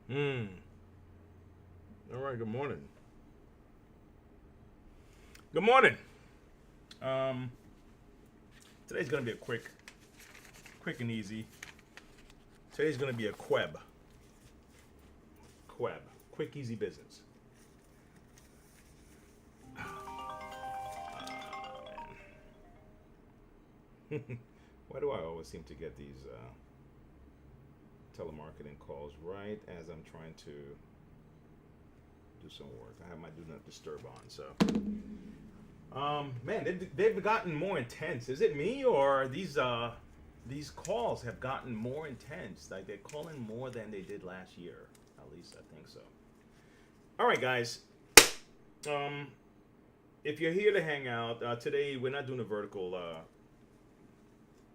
Hmm. All right. Good morning. Good morning. Um, Today's gonna be a quick and easy. Today's gonna be a queb, quick, easy business. Why do I always seem to get these telemarketing calls right as I'm trying to do some work? I have my do not disturb on, so man, they've gotten more intense. Is it me or these calls have gotten more intense? Like they're calling more than they did last year. At least I think so. All right, guys. Um, if you're here to hang out today, we're not doing a vertical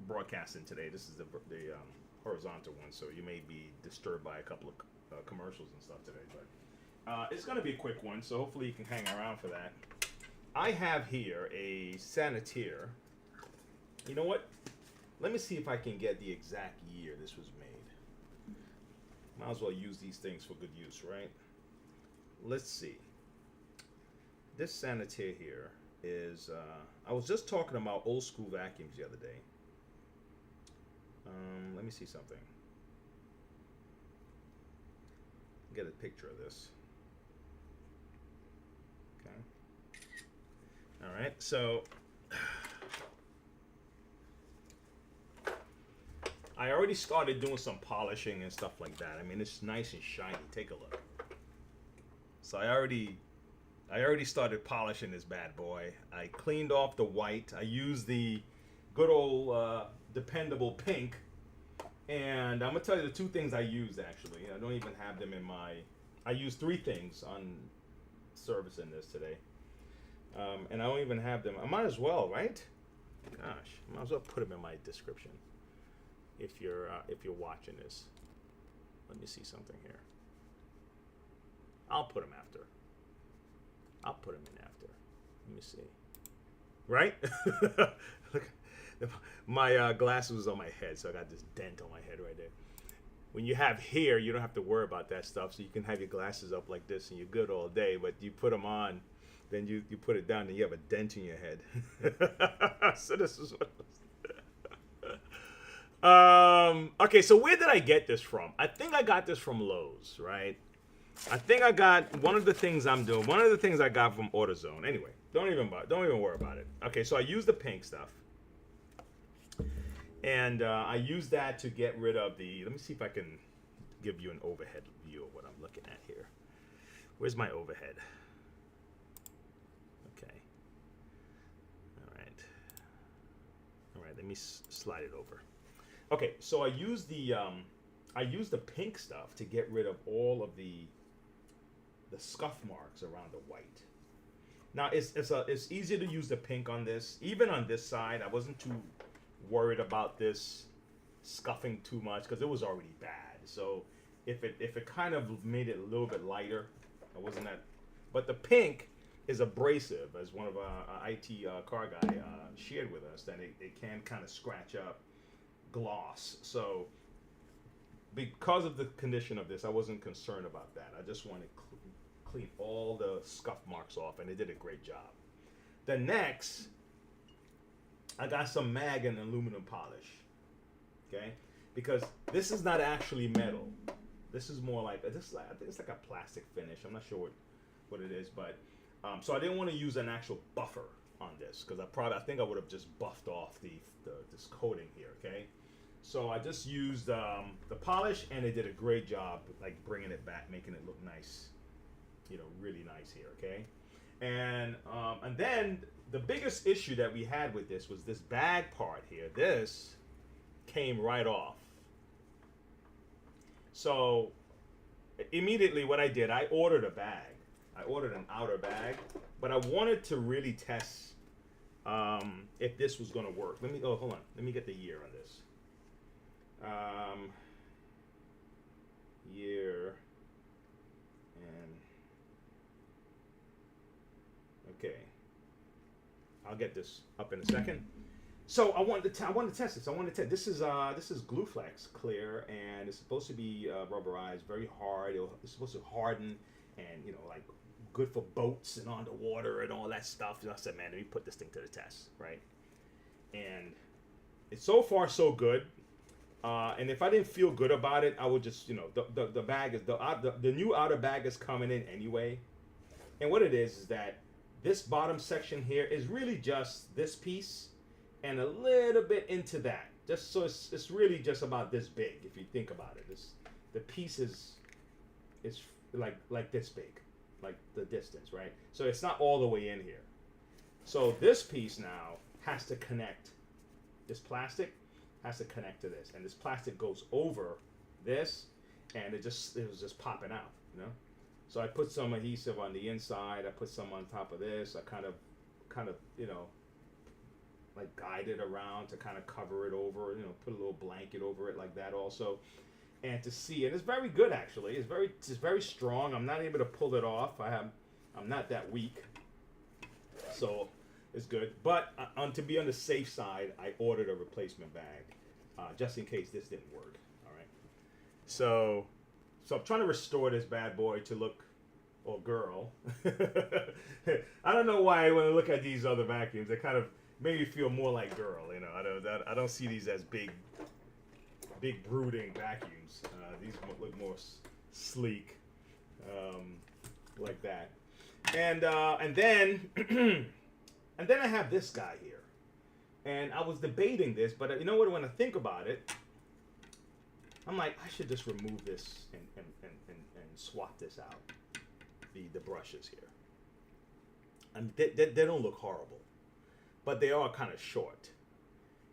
broadcasting today. This is the horizontal one, so you may be disturbed by a couple of commercials and stuff today. But it's going to be a quick one, so hopefully you can hang around for that. I have here a Sanitaire. You know what? Let me see if I can get the exact year this was made. Might as well use these things for good use, right? Let's see. This Sanitaire here is. I was just talking about old school vacuums the other day. Let me see something. Get a picture of this. Okay. All right. So I already started doing some polishing and stuff like that. I mean, it's nice and shiny. Take a look. So I already started polishing this bad boy. I cleaned off the white. I used the good old dependable pink. And I'm gonna tell you the two things I used actually. I don't even have them in my. I used three things on servicing this today, and I don't even have them. I might as well, right? Gosh, I might as well put them in my description. If you're watching this, let me see something here. I'll put them after. I'll put them in after. Let me see. Right? Look, my glasses was on my head, so I got this dent on my head right there. When you have hair, you don't have to worry about that stuff, so you can have your glasses up like this and you're good all day. But you put them on, then you put it down and you have a dent in your head. So this is what. Okay, so where did I get this from? I think I got this from Lowe's, right? I think I got one of the things I'm doing. One of the things I got from AutoZone. Anyway, don't even worry about it. Okay, so I use the pink stuff, and I use that to get rid of the. Let me see if I can give you an overhead view of what I'm looking at here. Where's my overhead? Okay. All right. Let me slide it over. Okay, so I use the pink stuff to get rid of all of the scuff marks around the white. Now it's easier to use the pink on this. Even on this side, I wasn't too worried about this scuffing too much because it was already bad. So if it kind of made it a little bit lighter, I wasn't that. But the pink is abrasive, as one of our IT car guy shared with us, that it can kind of scratch up gloss. So because of the condition of this, I wasn't concerned about that. I just wanted clean all the scuff marks off, and it did a great job. The next, I got some mag and aluminum polish. Okay, because this is not actually metal. This is more like this. I think it's like a plastic finish. I'm not sure what it is, but so I didn't want to use an actual buffer on this because I think I would have just buffed off this coating here. Okay, so I just used the polish, and it did a great job, like bringing it back, making it look nice. Really nice here. Okay, and then the biggest issue that we had with this was this bag part here. This came right off. So immediately what I did, I ordered a bag. I ordered an outer bag, but I wanted to really test if this was going to work. Hold on. Let me get the year on this. Year and okay. I'll get this up in a second. So I wanted to test this. I wanted to test. This is Glue Flex clear, and it's supposed to be rubberized, very hard. It's supposed to harden, and like good for boats and on the water and all that stuff. And I said, man, let me put this thing to the test, right? And it's so far so good. And if I didn't feel good about it, I would just the bag is the new outer bag is coming in anyway. And what it is that this bottom section here is really just this piece and a little bit into that. Just so it's really just about this big if you think about it. The piece is like this big, like the distance, right? So it's not all the way in here. So this piece now has to connect. This plastic has to connect to this, and this plastic goes over this, and it was just popping out. So I put some adhesive on the inside. I put some on top of this. I kind of like guide it around to kind of cover it over. Put a little blanket over it like that also, and to see. And it's very good actually. It's very strong. I'm not able to pull it off. I'm not that weak, so it's good. But to be on the safe side, I ordered a replacement bag just in case this didn't work. All right, so I'm trying to restore this bad boy to look, or girl. I don't know why when I look at these other vacuums, they kind of make me feel more like girl. I don't see these as big brooding vacuums. These look more sleek, like that. And then and then I have this guy here, and I was debating this, but you know what? When I think about it, I'm like, I should just remove this and swap this out. The brushes here. And they don't look horrible, but they are kind of short.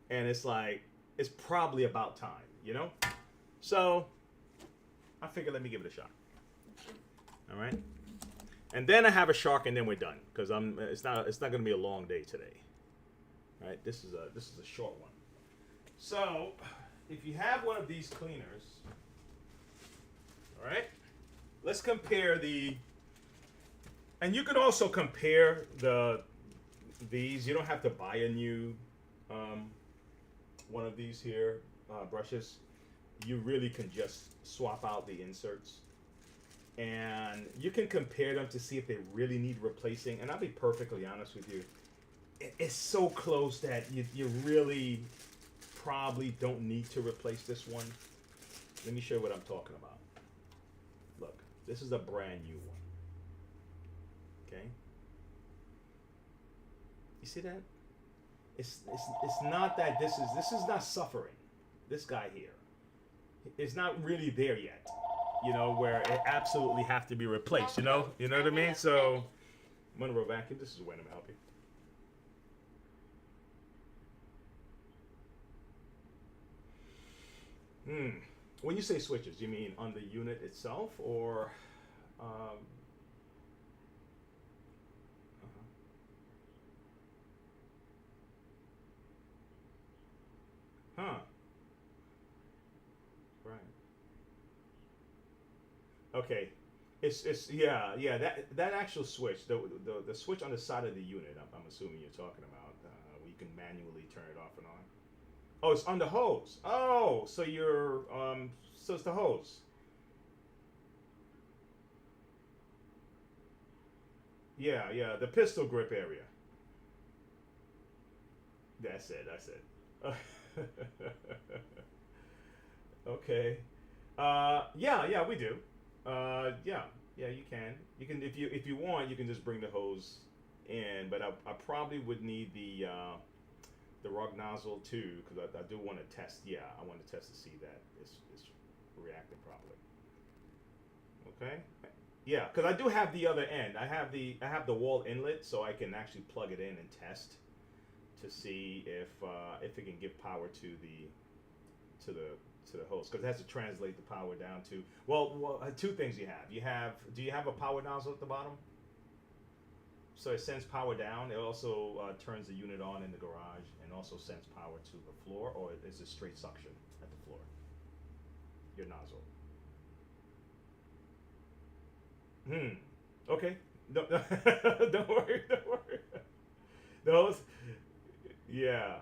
And it's like, it's probably about time, So I figured, let me give it a shot. All right. And then I have a shark, and then we're done, because it's not going to be a long day today. All right. This is a short one. So if you have one of these cleaners, all right, let's compare and you can also compare these. You don't have to buy a new one of these here brushes. You really can just swap out the inserts, and you can compare them to see if they really need replacing. And I'll be perfectly honest with you, it's so close that you really probably don't need to replace this one. Let me show you what I'm talking about. Look, this is a brand new one. Okay. You see that? It's not that this is not suffering. This guy here, it's not really there yet. Where it absolutely have to be replaced. You know what I mean? So, Monroe vacuum. This is a way to help you. When you say switches, you mean on the unit itself, or? Huh. Right. Okay. It's yeah that actual switch, the switch on the side of the unit. I'm assuming you're talking about where you can manually turn it off and on. Oh, it's on the hose. Oh, so so it's the hose. Yeah, the pistol grip area. That's it. Okay. Yeah, we do. Yeah, you can. You can if you want, you can just bring the hose in, but I probably would need the rug nozzle too, because I do want to test. Yeah, I want to test to see that it's reacting properly. Okay. Yeah, because I do have the other end. I have the wall inlet, so I can actually plug it in and test to see if it can give power to the hose, because it has to translate the power down to two things you have. Do you have a power nozzle at the bottom? So it sends power down. It also turns the unit on in the garage, and also sends power to the floor, or is it straight suction at the floor? Your nozzle. Okay. No, don't worry. Those. Yeah.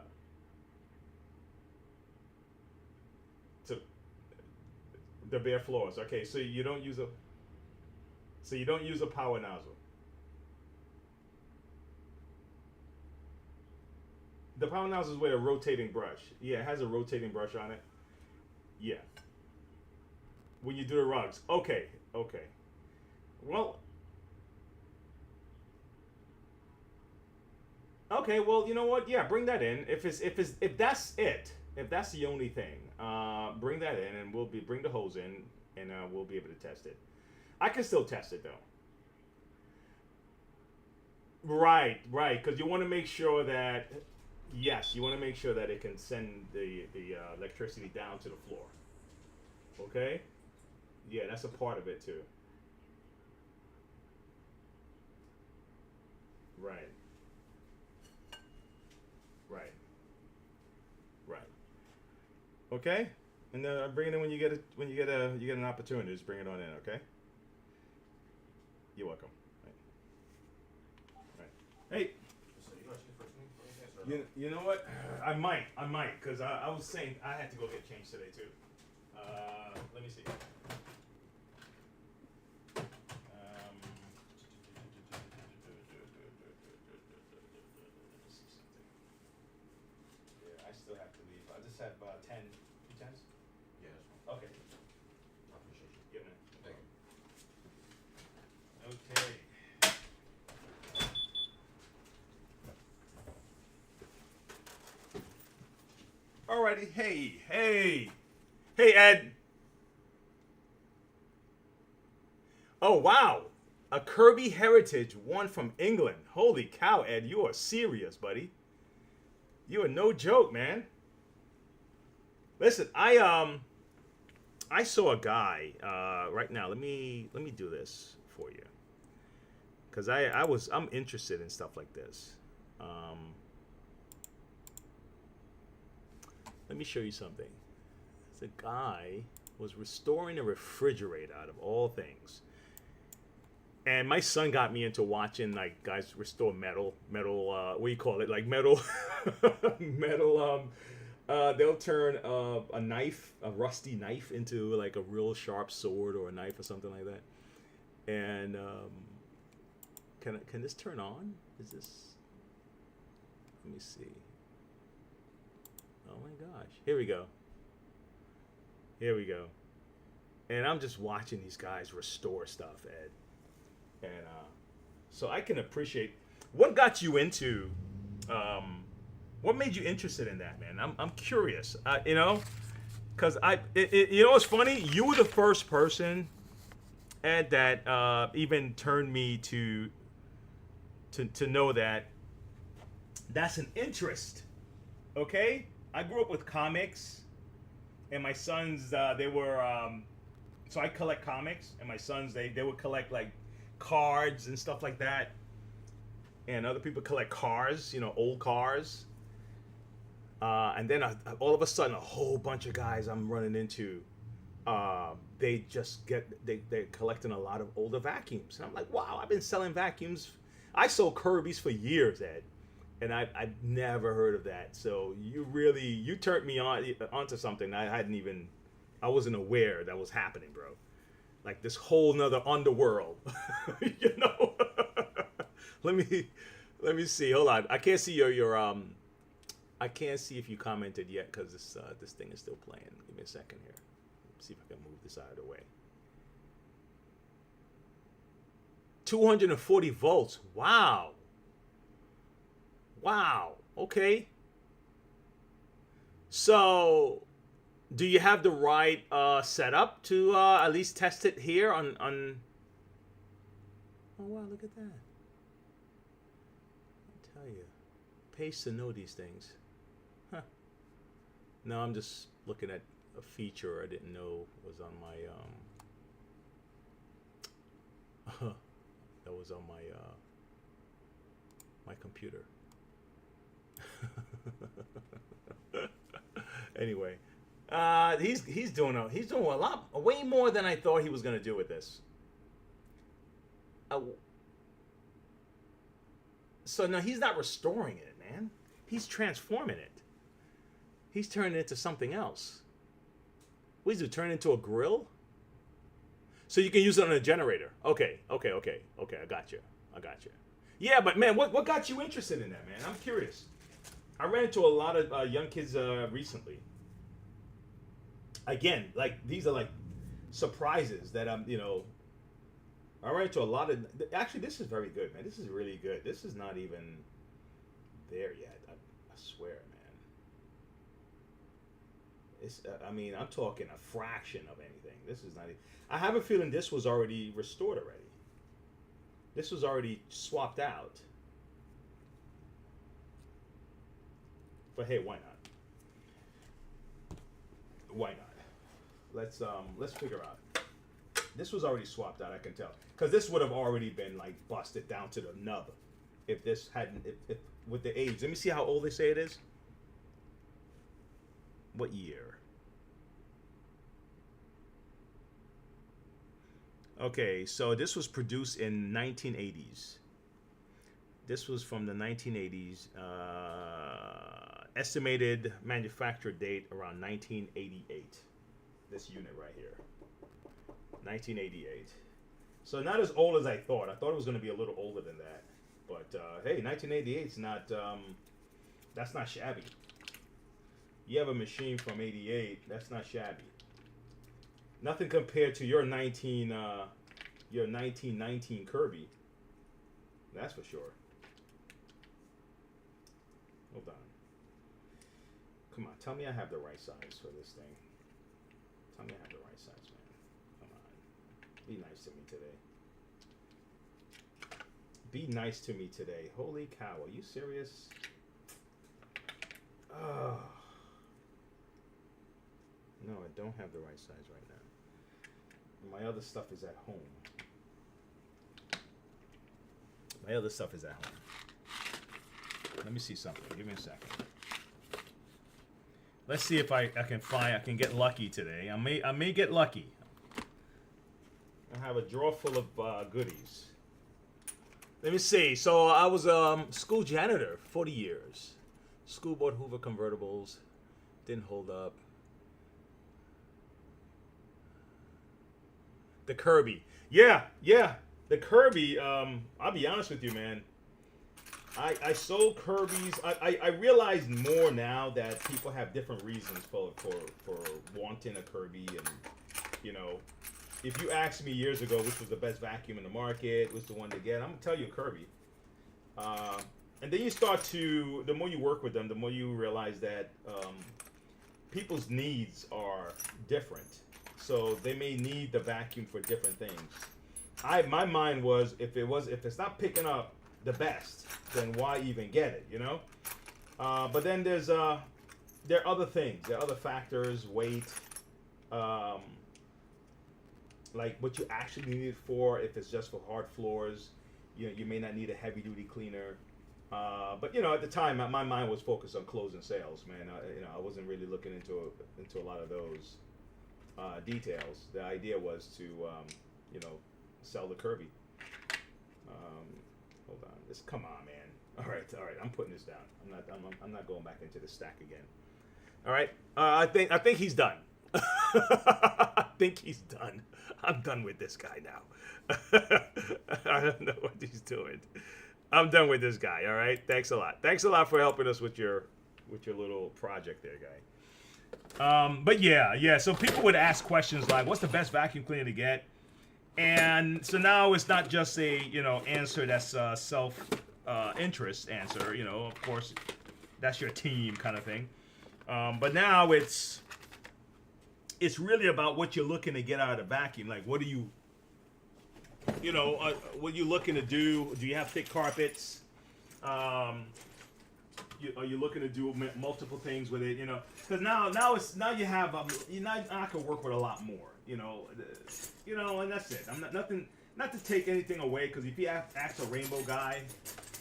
to the bare floors. Okay, so you don't use a power nozzle. The power nozzle is with a rotating brush. Yeah, it has a rotating brush on it. Yeah. When you do the rugs. Okay. Okay. Well. Okay. Well, you know what? Yeah, bring that in. If that's it, if that's the only thing, bring that in, and bring the hose in, and we'll be able to test it. I can still test it though. Right. Right. Because you want to make sure that. Yes, you want to make sure that it can send the electricity down to the floor. Okay? Yeah, that's a part of it too. Right. Right. Right. Okay? And then bring it in when you get an opportunity. Just bring it on in, okay? You're welcome. Right. Right. Hey, So you gonna shoot first thing for anything, or no? you know what? I might, because I was saying I had to go get changed today too. Let me see. Let's see something. Yeah, I still have to leave. I just have 10. 2 tens? Yeah, that's fine. Okay. I appreciate you. Give it. Thank you. Okay. Alrighty. Hey, Ed. Oh, wow. A Kirby Heritage, one from England. Holy cow, Ed. You are serious, buddy. You are no joke, man. Listen, I saw a guy right now. Let me do this for you, because I'm interested in stuff like this. Let me show you something. The guy was restoring a refrigerator out of all things. And my son got me into watching like guys restore metal. What do you call it? Like metal, metal. They'll turn a knife, a rusty knife, into like a real sharp sword or a knife or something like that. And can this turn on? Is this? Let me see. Oh my gosh! Here we go. Here we go. And I'm just watching these guys restore stuff, Ed. And so I can appreciate what got you into what made you interested in that, man. I'm curious, you know, because you know what's funny, you were the first person, Ed, that even turned me to know that that's an interest. Okay, I grew up with comics, and my sons they were so I collect comics, and my sons they would collect like cards and stuff like that, and other people collect cars, you know, old cars. And then all of a sudden, a whole bunch of guys I'm running into, they just they're collecting a lot of older vacuums, and I'm like, wow, I've been selling vacuums. I sold Kirby's for years, Ed, and I've never heard of that. So you turned me onto something I wasn't aware that was happening, bro. Like this whole nother underworld, you know. let me see. Hold on, I can't see your I can't see if you commented yet because this thing is still playing. Give me a second here. See if I can move this out of the way. 240 volts. Wow. Wow. Okay. So, do you have the right setup to at least test it here on? Oh wow! Look at that. I tell you, pays to know these things. Huh. No, I'm just looking at a feature I didn't know was on my that was on my computer. Anyway, he's doing a lot, way more than I thought he was gonna do with this. So now he's not restoring it, man. He's transforming it. He's turning it into something else. What does it turn into a grill? So you can use it on a generator. Okay. I got you. Yeah, but man, what got you interested in that, man? I'm curious. I ran into a lot of young kids recently. Again, like these are like surprises that I'm, I ran into a lot of. Actually, this is very good, man. This is really good. This is not even there yet. I swear, man. It's. I mean, I'm talking a fraction of anything. This is not. I have a feeling this was already restored already. This was already swapped out. But hey, why not? Why not? Let's figure out. This was already swapped out, I can tell, because this would have already been like busted down to the nub, if this hadn't, if with the age. Let me see how old they say it is. What year? Okay, so this was produced in 1980s. This was from the 1980s. Estimated manufacture date around 1988. This unit right here. 1988. So not as old as I thought. I thought it was going to be a little older than that. But hey, 1988 is not. That's not shabby. You have a machine from '88. That's not shabby. Nothing compared to your 1919 Kirby. That's for sure. Hold on. Come on, tell me I have the right size for this thing. Tell me I have the right size, man. Come on. Be nice to me today. Be nice to me today. Holy cow, are you serious? Oh. No, I don't have the right size right now. My other stuff is at home. Let me see something. Give me a second. Let's see if I can get lucky today. I may get lucky. I have a drawer full of goodies. Let me see. So I was school janitor for 40 years. School board Hoover convertibles. Didn't hold up. The Kirby. Yeah. The Kirby, I'll be honest with you, man. I sold Kirby's. I realize more now that people have different reasons for wanting a Kirby. And, if you asked me years ago which was the best vacuum in the market, which the one to get, I'm going to tell you Kirby. And then you start to, the more you work with them, the more you realize that people's needs are different. So they may need the vacuum for different things. My mind was if it's not picking up the best, then why even get it, But then there are other things. There are other factors, weight, like what you actually need it for. If it's just for hard floors, you may not need a heavy duty cleaner. But at the time, my mind was focused on closing sales, man. I wasn't really looking into a lot of those details. The idea was to sell the Kirby. Hold on. Come on, man. All right. I'm putting this down. I'm not going back into the stack again. All right. I think he's done. I think he's done. I'm done with this guy now. I don't know what he's doing. I'm done with this guy. All right. Thanks a lot. Thanks a lot for helping us with your little project there, guy. But yeah. So people would ask questions like, "What's the best vacuum cleaner to get?" And so now it's not just a answer that's self interest answer. Of course, that's your team kind of thing. But now it's really about what you're looking to get out of the vacuum. Like, what are you what are you looking to do? Do you have thick carpets? Are you looking to do multiple things with it? Because now you have I can work with a lot more. And that's it. I'm not to take anything away, because if you ask a Rainbow guy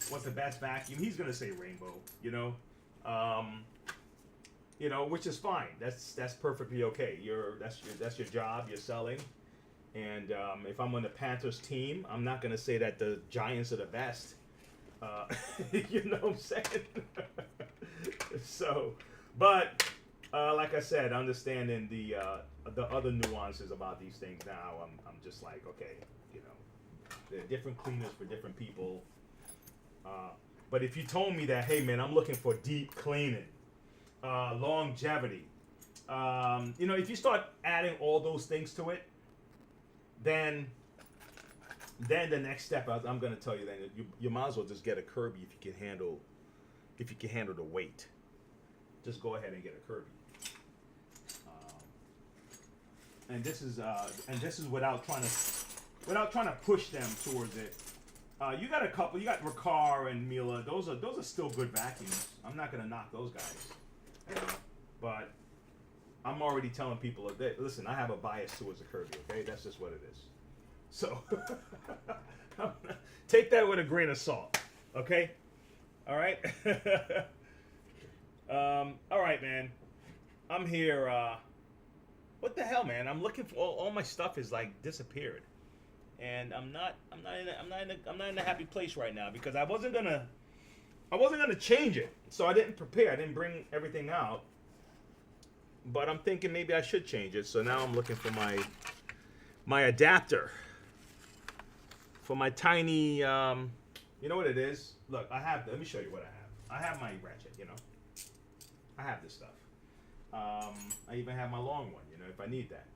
what's the best vacuum, he's gonna say Rainbow. Which is fine. That's perfectly okay. That's your job. You're selling. And if I'm on the Panthers team, I'm not gonna say that the Giants are the best. You know what I'm saying? So, but Like I said, understanding the other nuances about these things now, I'm just like, okay, you know, there are different cleaners for different people. But if you told me that, hey man, I'm looking for deep cleaning, longevity, you know, if you start adding all those things to it, then the next step I'm going to tell you, then you might as well just get a Kirby if you can handle the weight. Just go ahead and get a Kirby. And this is without trying to push them towards it. You got a couple. You got Riccar and Miele. Those are still good vacuums. I'm not gonna knock those guys, you know, but I'm already telling people that, listen, I have a bias towards a Kirby. Okay, that's just what it is. So take that with a grain of salt. Okay, all right. All right, man. I'm here. What the hell, man? I'm looking for all my stuff is like disappeared, and I'm not in a happy place right now because I wasn't gonna change it, so I didn't prepare. I didn't bring everything out, but I'm thinking maybe I should change it. So now I'm looking for my adapter for my tiny. You know what it is? Look, let me show you what I have. I have my ratchet. You know, I have this stuff. I even have my long one, you know, if I need that.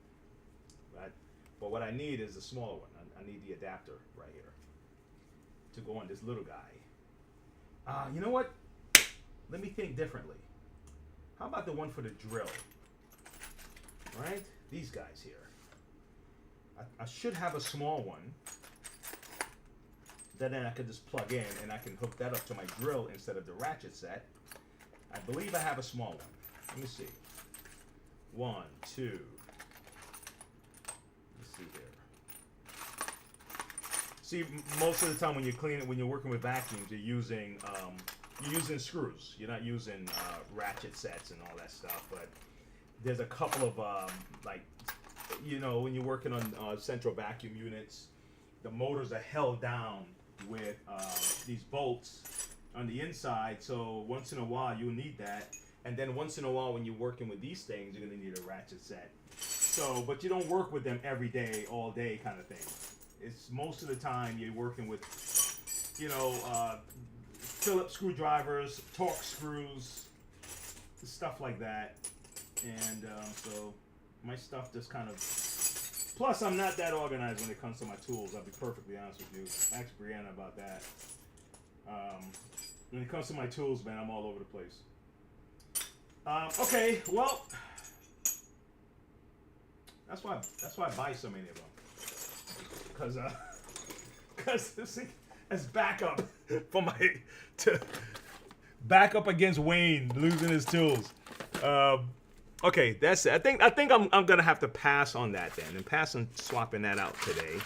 But what I need is the smaller one. I need the adapter right here to go on this little guy. You know what? Let me think differently. How about the one for the drill? Right? These guys here. I should have a small one that then I could just plug in and I can hook that up to my drill instead of the ratchet set. I believe I have a small one. Let me see. 1, 2. Let's see here. See, most of the time when you're cleaning, when you're working with vacuums, you're using screws. You're not using ratchet sets and all that stuff. But there's a couple of like, you know, when you're working on central vacuum units, the motors are held down with these bolts on the inside. So once in a while, you'll need that. And then once in a while, when you're working with these things, you're gonna need a ratchet set. So, but you don't work with them every day, all day, kind of thing. It's most of the time you're working with, you know, Phillips screwdrivers, Torx screws, stuff like that. And so my stuff just kind of. Plus, I'm not that organized when it comes to my tools. I'll be perfectly honest with you. Ask Brianna about that. When it comes to my tools, man, I'm all over the place. Okay, well, that's why I buy so many of them, because as backup for backup against Wayne losing his tools. Okay, that's it. I think I'm gonna have to pass on that then, and pass on swapping that out today,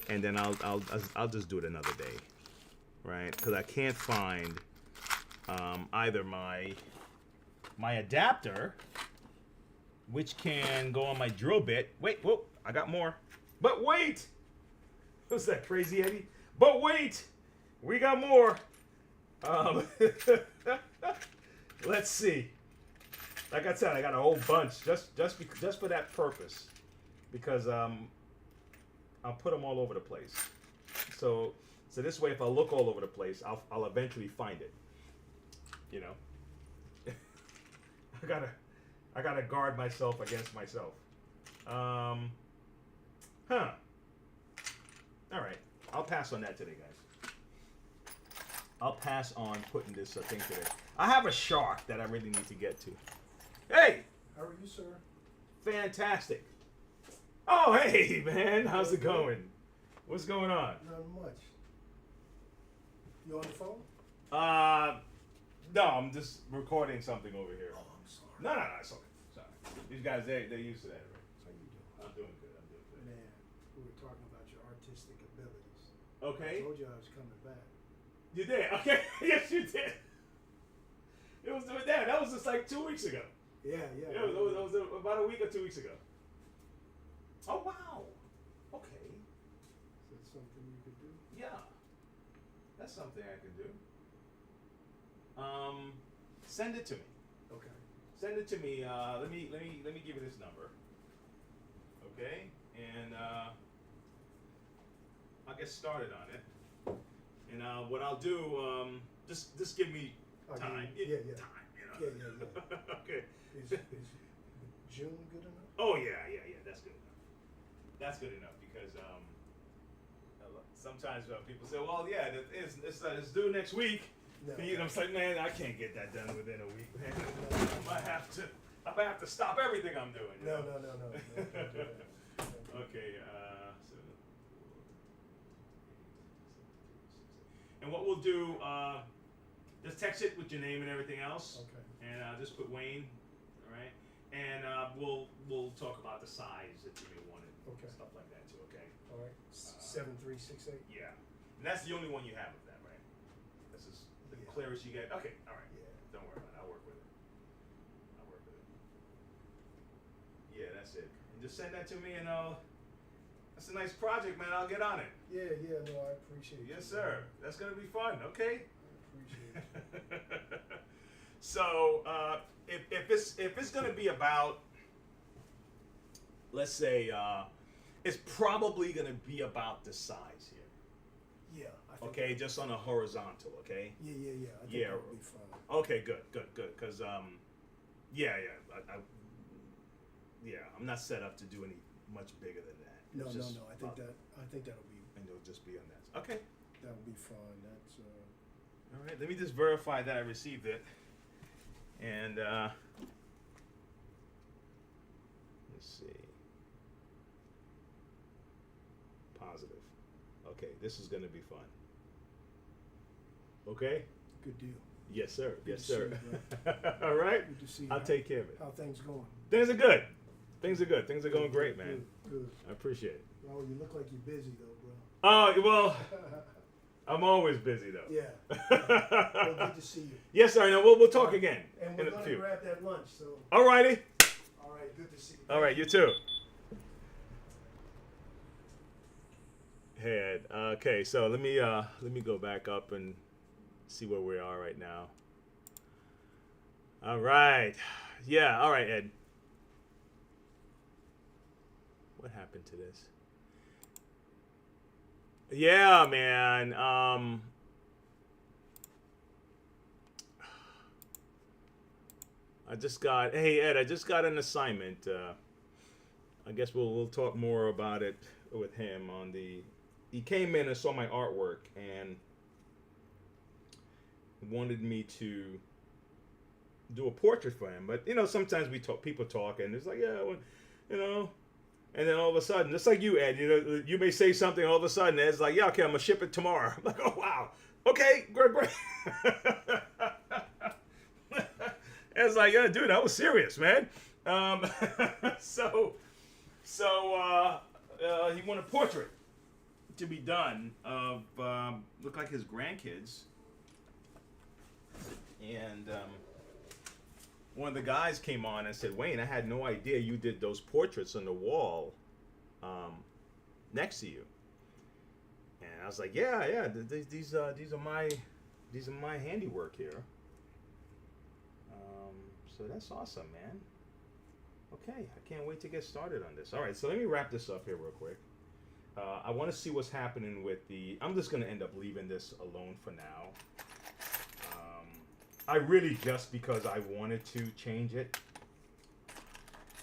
and then I'll just do it another day, right? Because I can't find either my adapter, which can go on my drill bit. Wait, whoa, I got more. But wait! Was that crazy, Eddie? But wait! We got more. Let's see. Like I said, I got a whole bunch just for that purpose. Because I'll put them all over the place. So this way, if I look all over the place, I'll eventually find it. You know? I gotta guard myself against myself. All right, I'll pass on that today, guys. I'll pass on putting this thing today. I have a shark that I really need to get to. Hey! How are you, sir? Fantastic. Oh, hey, man. How's it going? What's going on? Not much. You on the phone? No, I'm just recording something over here. Oh, I'm sorry. No, it's okay. Sorry. These guys, they're used to that, right? How you doing? I'm doing good. Man, we were talking about your artistic abilities. Okay. I told you I was coming back. You did? Okay. Yes, you did. It was doing that. That was just like 2 weeks ago. Yeah. It was about a week or 2 weeks ago. Oh, wow. Okay. Is that something you could do? Yeah. That's something I can do. Send it to me. Okay. send it to me. Let me give you this number. Okay, and I'll get started on it. And what I'll do, just give me time. Yeah. Time, you know. Yeah. Okay. Is June good enough? Oh yeah. That's good enough. That's good enough because sometimes people say, well, yeah, it's due next week. No. And I'm like, man, I can't get that done within a week, man. I might have to stop everything I'm doing. You No. know? Don't do that. Okay. And what we'll do, just text it with your name and everything else. Okay. And just put Wayne, all right? And we'll talk about the size that you may want it, Okay. stuff like that too. Okay. All right. 7368. Yeah. And that's the only one you have of that, right? This is the Yeah. clearest you get. Okay. All right. Yeah. Don't worry about it. I'll work with it. Yeah, that's it. And just send that to me, and that's a nice project, man. I'll get on it. Yeah. No, I appreciate it. Yes, sir. That's gonna be fun. Okay. I appreciate it. So if it's gonna be about, let's say, it's probably gonna be about the size here. Yeah. I think Okay, just on a horizontal. Okay. Yeah. I think Yeah. that would be fine. Okay. Good. Because I'm not set up to do any much bigger than that. No. It's just I think that'll be. and it'll just be on that. Okay. That'll be fine. That's. All right. Let me just verify that I received it. And let's see. Positive. Okay, this is going to be fun. Okay? Good deal. Yes, sir. Good Yes, to see sir. you, All right. Good to see you. I'll take care of it. How things going? Things are good. Things are good. Things are going great, man. Good. I appreciate it. Well, you look like you're busy though, Oh, well, I'm always busy, though. bro. Yeah. Well, good to see you. Yes, sir. No, we'll talk again And in we're a gonna few. grab that lunch. So. All righty. All right. Good to see you. All right, you too. Hey, Ed. Okay, so let me go back up and see where we are right now. All right. Yeah, all right, Ed. What happened to this? Yeah, man. Hey, Ed, I just got an assignment. I guess we'll talk more about it with him on the. He came in and saw my artwork and wanted me to do a portrait for him. But sometimes people talk, and it's like, yeah, well, and then all of a sudden, just like you, Ed, you may say something, all of a sudden, Ed's like, yeah, okay, I'm gonna ship it tomorrow. I'm like, oh wow, okay, great. Ed's like, yeah, dude, that was serious, man. So he wanted a portrait to be done of look like his grandkids, and one of the guys came on and said, Wayne, I had no idea you did those portraits on the wall next to you. And I was like, yeah, these are my handiwork here. So that's awesome, man. Okay, I can't wait to get started on this. All right, so let me wrap this up here real quick. I want to see what's happening with I'm just going to end up leaving this alone for now. I really just because I wanted to change it.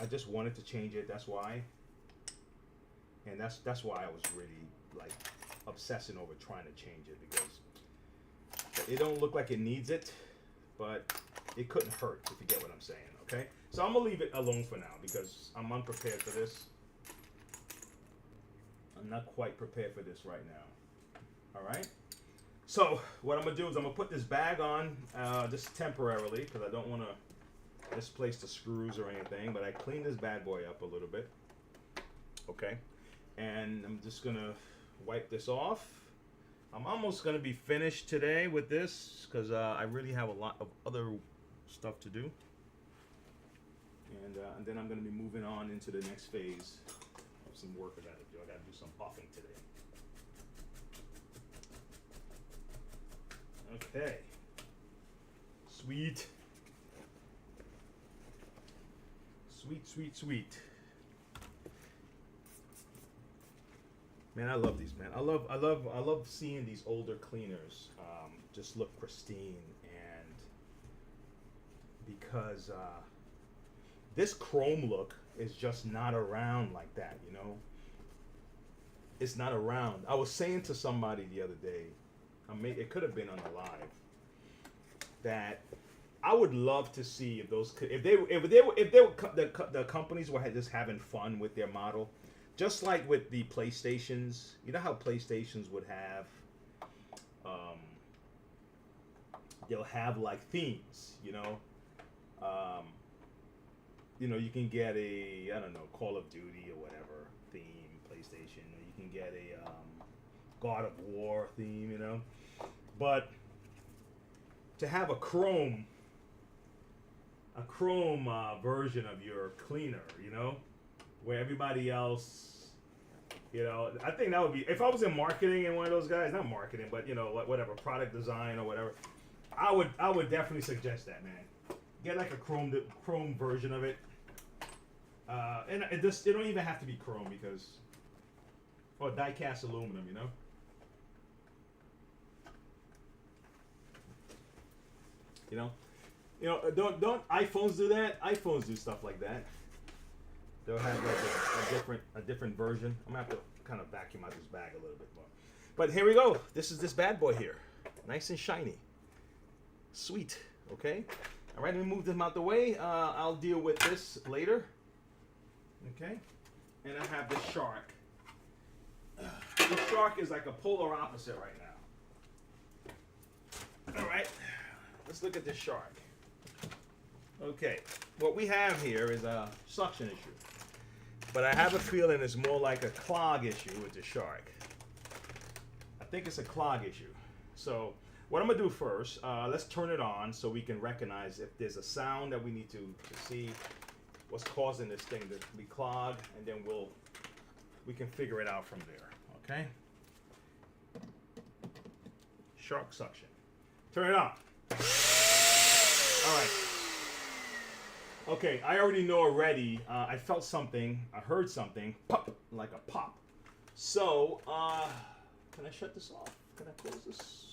I just wanted to change it, that's why. And that's why I was really like obsessing over trying to change it, because it don't look like it needs it, but it couldn't hurt, if you get what I'm saying, okay? So I'm going to leave it alone for now because I'm unprepared for this. I'm not quite prepared for this right now. All right? So what I'm going to do is I'm going to put this bag on just temporarily because I don't want to misplace the screws or anything, but I cleaned this bad boy up a little bit. Okay? And I'm just going to wipe this off. I'm almost going to be finished today with this because I really have a lot of other stuff to do. And then I'm going to be moving on into the next phase of some work I got to do. I got to do some buffing today. Okay. Sweet. Sweet, sweet, sweet. Man, I love these, man. I love seeing these older cleaners just look pristine, and because this chrome look is just not around like that, you know. It's not around. I was saying to somebody the other day, it could have been on the live, that I would love to see if the companies were just having fun with their model, just like with the PlayStations. You know how PlayStations would have, they'll have like themes, you know. You can get a, I don't know, Call of Duty or whatever theme, PlayStation. Or you can get a God of War theme, you know. But to have a chrome version of your cleaner, you know, where everybody else, you know, I think that would be, if I was in marketing and one of those guys, not marketing, but you know, whatever, product design or whatever, I would definitely suggest that, man. Get like a chrome version of it, and it don't even have to be chrome because, or die-cast aluminum, you know. Don't iPhones do that? iPhones do stuff like that. They'll have like a different version. I'm gonna have to kind of vacuum out this bag a little bit more. But here we go. This is this bad boy here, nice and shiny, sweet. Okay. All right, let me move them out the way. I'll deal with this later. Okay. And I have this shark. This shark is like a polar opposite right now. All right. Let's look at this shark. Okay, what we have here is a suction issue, but I have a feeling it's more like a clog issue with the shark. I think it's a clog issue. So what I'm gonna do first, let's turn it on so we can recognize if there's a sound that we need to see what's causing this thing to be clogged, and then we can figure it out from there. Okay. Shark suction. Turn it on. All right. Okay, I already know already. I felt something. I heard something. Pop, like a pop. So, can I shut this off? Can I close this?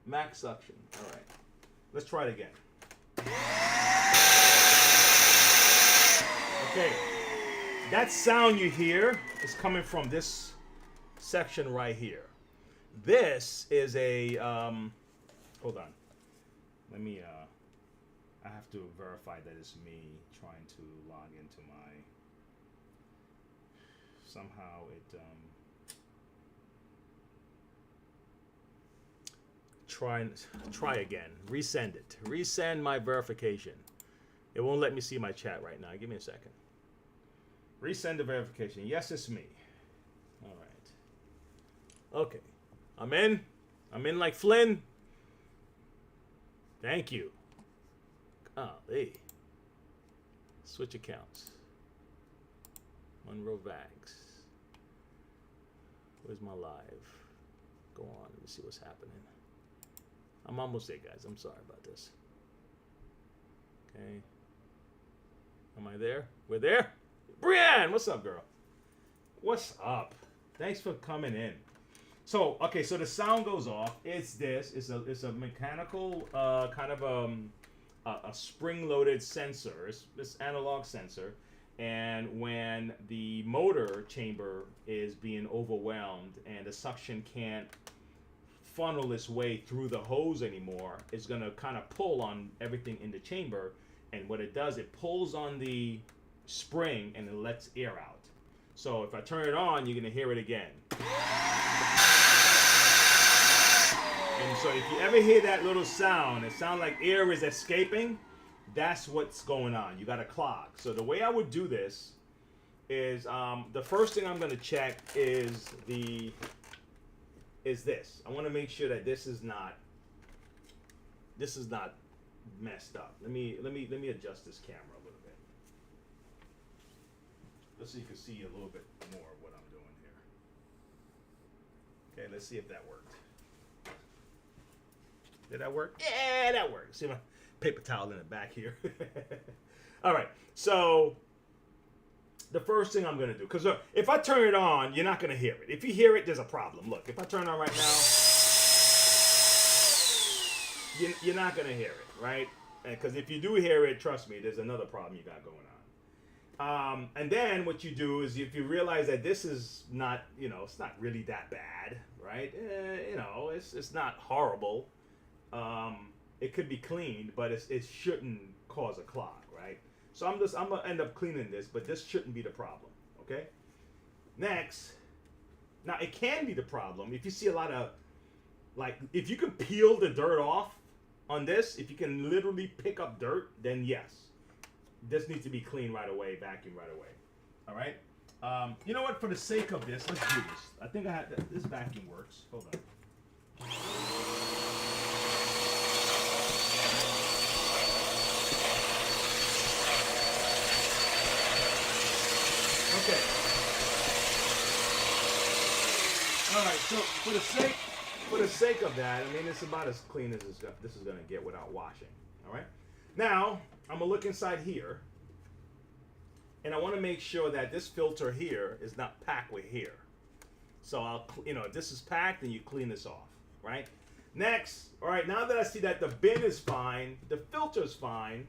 Max suction. All right. Let's try it again. Okay. That sound you hear is coming from this section right here. This is a, hold on. Let me, I have to verify that it's me trying to log into my, somehow it, try again. Resend it. Resend my verification. It won't let me see my chat right now. Give me a second. Resend the verification. Yes, it's me. All right. Okay. I'm in. I'm in like Flynn. Thank you. Golly. Switch accounts. Monroe Vacs. Where's my live? Go on. Let me see what's happening. I'm almost there, guys. I'm sorry about this. Okay. Am I there? We're there? Brianne, what's up, girl? What's up? Thanks for coming in. So, okay, so the sound goes off. It's this. It's a mechanical kind of a spring-loaded sensor. It's analog sensor. And when the motor chamber is being overwhelmed and the suction can't funnel its way through the hose anymore, it's going to kind of pull on everything in the chamber. And what it does, it pulls on the spring and it lets air out. So if I turn it on, you're going to hear it again. And so if you ever hear that little sound, it sounds like air is escaping, that's what's going on. You got a clog. So the way I would do this is the first thing I'm going to check is this. I want to make sure that this is not messed up. Let me adjust this camera a little bit. Let's see if you can see a little bit more of what I'm doing here. Okay, let's see if that worked. Did that work? Yeah, that worked. See my paper towel in the back here. All right. So the first thing I'm going to do, because if I turn it on, you're not going to hear it. If you hear it, there's a problem. Look, if I turn it on right now, you're not going to hear it, right? Because if you do hear it, trust me, there's another problem you got going on. And then what you do is if you realize that this is not, it's not really that bad, right? It's not horrible. It could be cleaned, but it shouldn't cause a clog, right? So I'm gonna end up cleaning this, but this shouldn't be the problem, okay? Next, now it can be the problem if you see a lot of, if you can peel the dirt off on this, if you can literally pick up dirt, then yes, this needs to be cleaned right away, vacuum right away, all right? You know what? For the sake of this, let's do this. I think this vacuum works. Hold on. Okay. All right. So for the sake of that, I mean, it's about as clean as this is gonna get without washing. All right. Now I'm gonna look inside here, and I want to make sure that this filter here is not packed with here. So if this is packed, then you clean this off, right? Next, all right. Now that I see that the bin is fine, the filter's fine.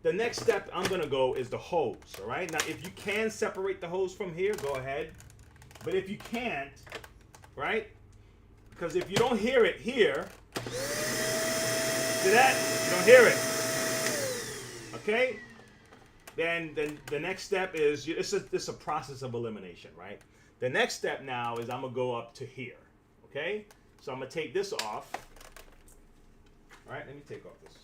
The next step I'm gonna go is the hose, all right? Now, if you can separate the hose from here, go ahead. But if you can't, right? Because if you don't hear it here, see that? You don't hear it, okay? Then the next step is, it's a process of elimination, right? The next step now is I'm gonna go up to here, okay? So I'm gonna take this off. All right, let me take off this.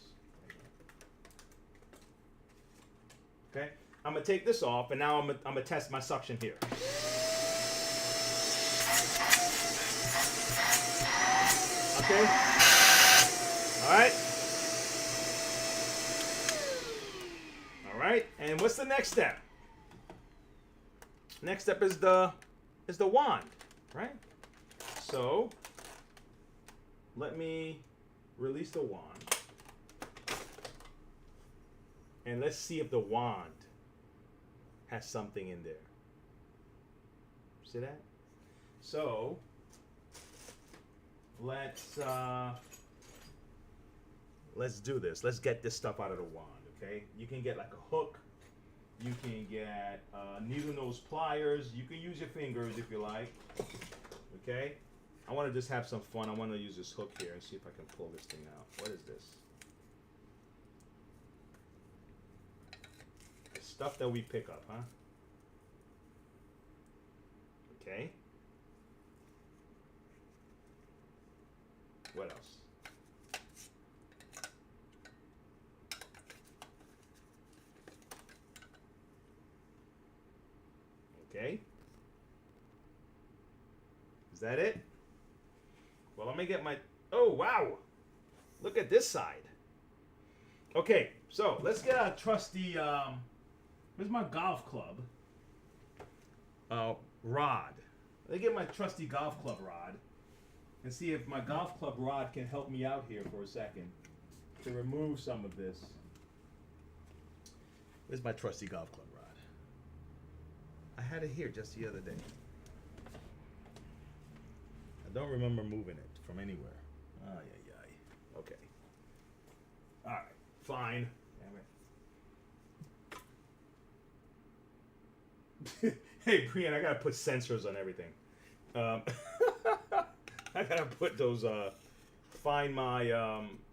Okay, I'm gonna take this off, and now I'm gonna test my suction here. Okay. All right. All right. And what's the next step? Next step is the wand, right? So let me release the wand. And let's see if the wand has something in there. See that? So let's do this. Let's get this stuff out of the wand, okay? You can get like a hook. You can get needle nose pliers. You can use your fingers if you like, okay? I want to just have some fun. I want to use this hook here and see if I can pull this thing out. What is this? Stuff that we pick up, huh? Okay. What else? Okay. Is that it? Well, let me get my... Oh, wow! Look at this side. Okay, so let's get our trusty... Where's my golf club? Rod. Let me get my trusty golf club rod and see if my golf club rod can help me out here for a second to remove some of this. Where's my trusty golf club rod? I had it here just the other day. I don't remember moving it from anywhere. Ay, ay, ay. Okay. All right. Fine. Hey, Brian, I gotta put sensors on everything. I gotta put those, find my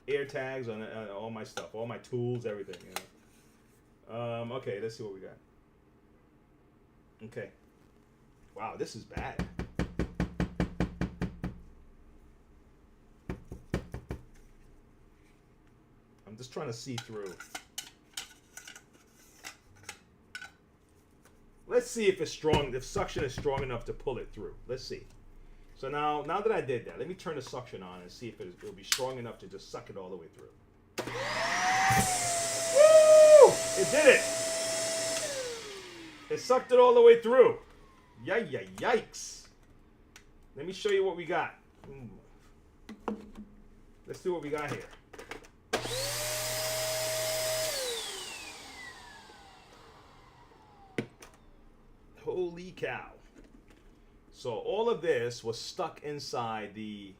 air tags on all my stuff, all my tools, everything. Okay, let's see what we got. Okay. Wow, this is bad. I'm just trying to see through. Let's see if it's strong, if suction is strong enough to pull it through. Let's see. So now that I did that, let me turn the suction on and see if it'll be strong enough to just suck it all the way through. Woo! It did it. It sucked it all the way through. Yikes. Let me show you what we got. Let's see what we got here. Holy cow. So all of this was stuck inside the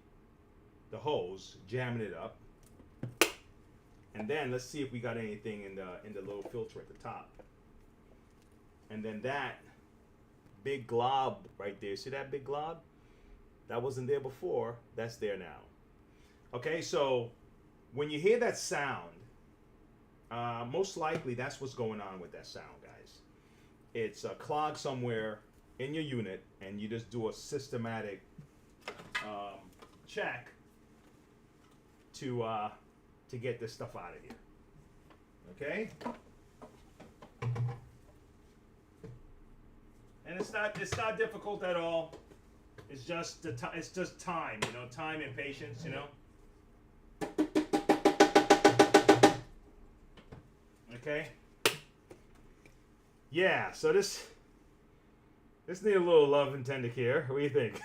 hose, jamming it up. And then let's see if we got anything in the little filter at the top. And then that big glob right there. See that big glob? That wasn't there before. That's there now. Okay, so when you hear that sound, most likely that's what's going on with that sound, guys. It's a clog somewhere in your unit, and you just do a systematic check to get this stuff out of here. Okay? And it's not difficult at all. It's just it's just time, you know, time and patience, you know. Okay. Yeah. So this need a little love and tender care. What do you think?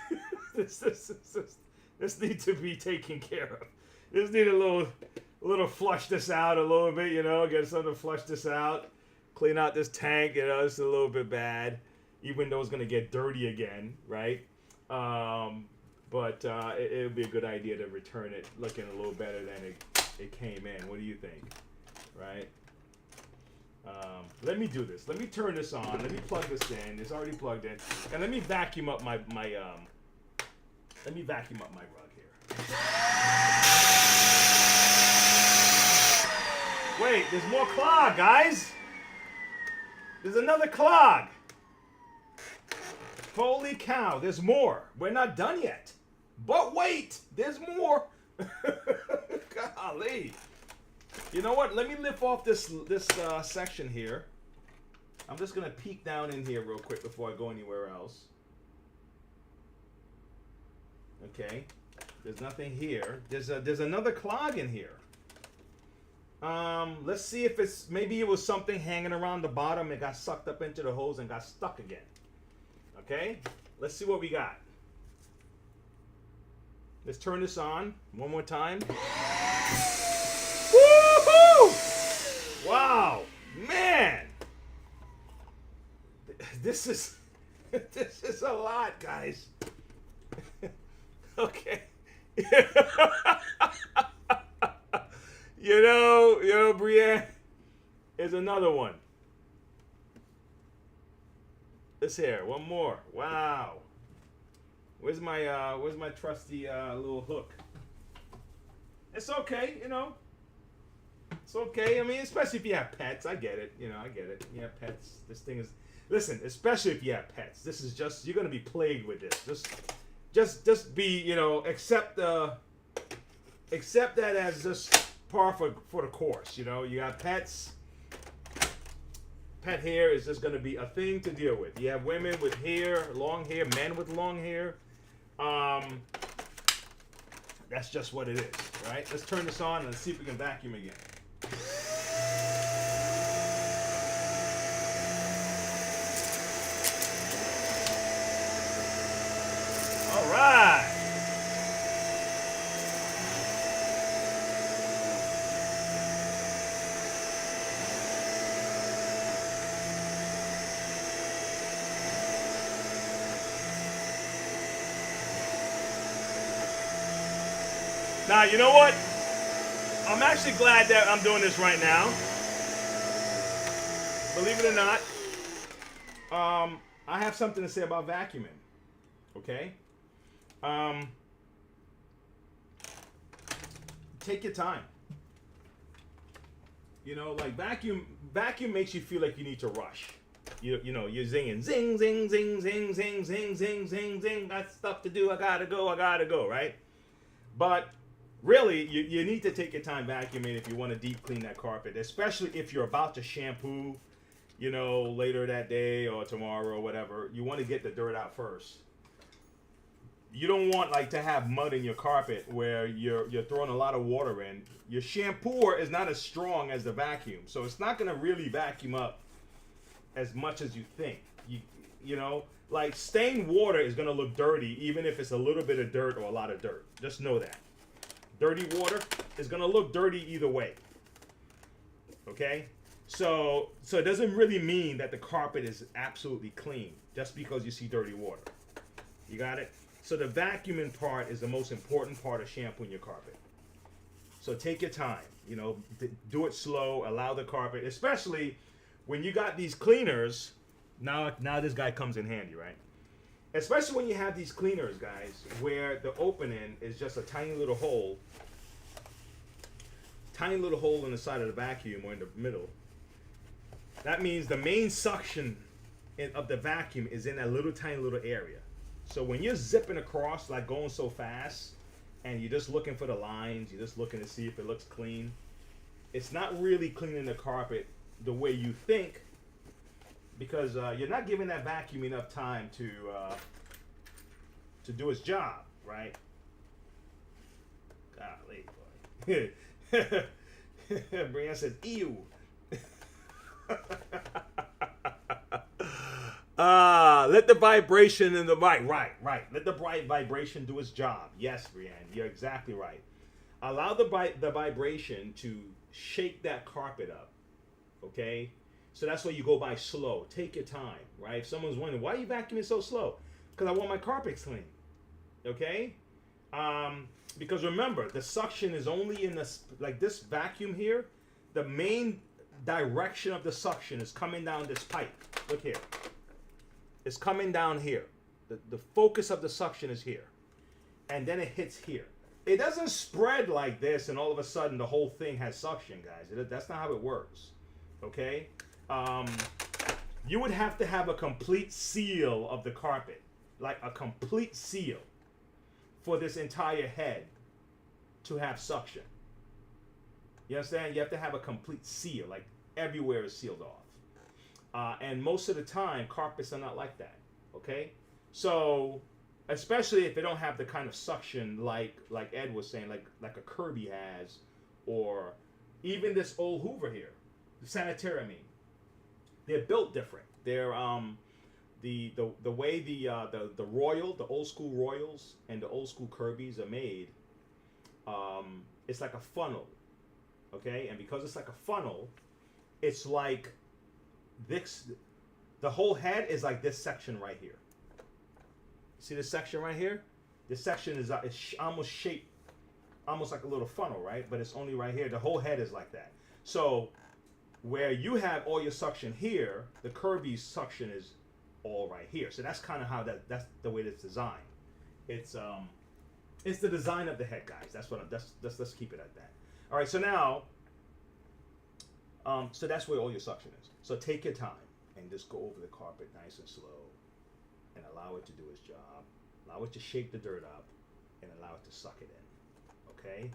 this need to be taken care of. This need a little flush this out a little bit, you know. Get something to flush this out. Clean out this tank, you know. It's a little bit bad, even though it's gonna get dirty again, right? But it would be a good idea to return it looking a little better than it came in. What do you think? Right? Let me do this. Let me turn this on. Let me plug this in. It's already plugged in. And let me vacuum up my rug here. Wait, there's more clog, guys. There's another clog. Holy cow, there's more. We're not done yet. But wait, there's more. Golly. You know what? Let me lift off this section here. I'm just going to peek down in here real quick before I go anywhere else. Okay. There's nothing here. There's another clog in here. Let's see if maybe it was something hanging around the bottom. It got sucked up into the hose and got stuck again. Okay, let's see what we got. Let's turn this on one more time. Woohoo! Wow, man, this is a lot, guys. Okay. You know, Brienne, here's another one. This here, one more. Wow. Where's my trusty little hook? It's okay, you know. It's okay. I mean, especially if you have pets. I get it. You know, I get it. You have pets. This thing is. Listen, especially if you have pets. This is just, you're gonna be plagued with this. Just be, you know, accept that as just par for the course. You know, you got pets. Pet hair is just going to be a thing to deal with. You have women with hair, long hair, men with long hair. That's just what it is, right? Let's turn this on and see if we can vacuum again. All right. Now, you know what? I'm actually glad that I'm doing this right now. Believe it or not, I have something to say about vacuuming. Okay? Take your time. You know, like vacuum makes you feel like you need to rush. You know, you're zinging, zing, zing, zing, zing, zing, zing, zing, zing, zing. Got stuff to do. I gotta go, right? But really, you need to take your time vacuuming if you want to deep clean that carpet, especially if you're about to shampoo, you know, later that day or tomorrow or whatever. You want to get the dirt out first. You don't want like to have mud in your carpet where you're throwing a lot of water in. Your shampooer is not as strong as the vacuum, so it's not going to really vacuum up as much as you think. You know, like stained water is going to look dirty even if it's a little bit of dirt or a lot of dirt. Just know that. Dirty water is going to look dirty either way. Okay? So it doesn't really mean that the carpet is absolutely clean just because you see dirty water. You got it? So the vacuuming part is the most important part of shampooing your carpet. So take your time, you know, do it slow, allow the carpet, especially when you got these cleaners. Now this guy comes in handy, right? Especially when you have these cleaners, guys, where the opening is just a tiny little hole in the side of the vacuum or in the middle. That means the main suction of the vacuum is in that little tiny little area. So when you're zipping across, like going so fast, and you're just looking for the lines, you're just looking to see if it looks clean, it's not really cleaning the carpet the way you think, because you're not giving that vacuum enough time to do its job, right? Golly, boy. Brianna said, ew. Let the vibration in the right. Let the bright vibration do its job. Yes, Brianne, you're exactly right. Allow the vibration to shake that carpet up. Okay, so that's why you go by slow. Take your time, right? If someone's wondering why are you vacuuming so slow, because I want my carpets clean. Okay, because remember the suction is only in this, like this vacuum here. The main direction of the suction is coming down this pipe. Look here. It's coming down here. The focus of the suction is here. And then it hits here. It doesn't spread like this and all of a sudden the whole thing has suction, guys. That's not how it works. Okay? You would have to have a complete seal of the carpet. Like a complete seal for this entire head to have suction. You understand? You have to have a complete seal. Like everywhere is sealed off. And most of the time, carpets are not like that, okay? So, especially if they don't have the kind of suction like Ed was saying, like a Kirby has, or even this old Hoover here, the Sanitaire, I mean. They're built different. They're the way the old school Royals and the old school Kirbys are made. It's like a funnel, okay? And because it's like a funnel, it's like this, the whole head is like this section right here. See this section right here? This section is almost shaped, almost like a little funnel, right? But it's only right here. The whole head is like that. So where you have all your suction here, the Kirby's suction is all right here. So that's kind of how that's the way it's designed. It's the design of the head, guys. That's what let's keep it at that. All right. So now, so that's where all your suction is. So take your time and just go over the carpet nice and slow and allow it to do its job. Allow it to shake the dirt up and allow it to suck it in. Okay?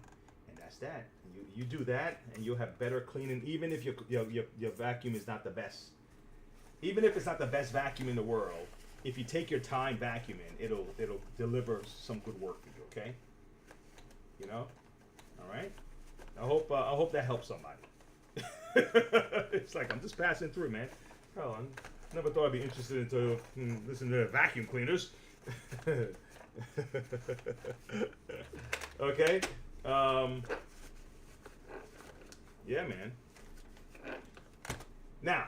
And that's that. You do that and you'll have better cleaning, even if your vacuum is not the best. Even if it's not the best vacuum in the world, if you take your time vacuuming, it'll deliver some good work for you, okay? You know? All right? I hope that helps somebody. It's like I'm just passing through, man. Oh, I never thought I'd be interested into listening to vacuum cleaners. Okay. Yeah, man. Now,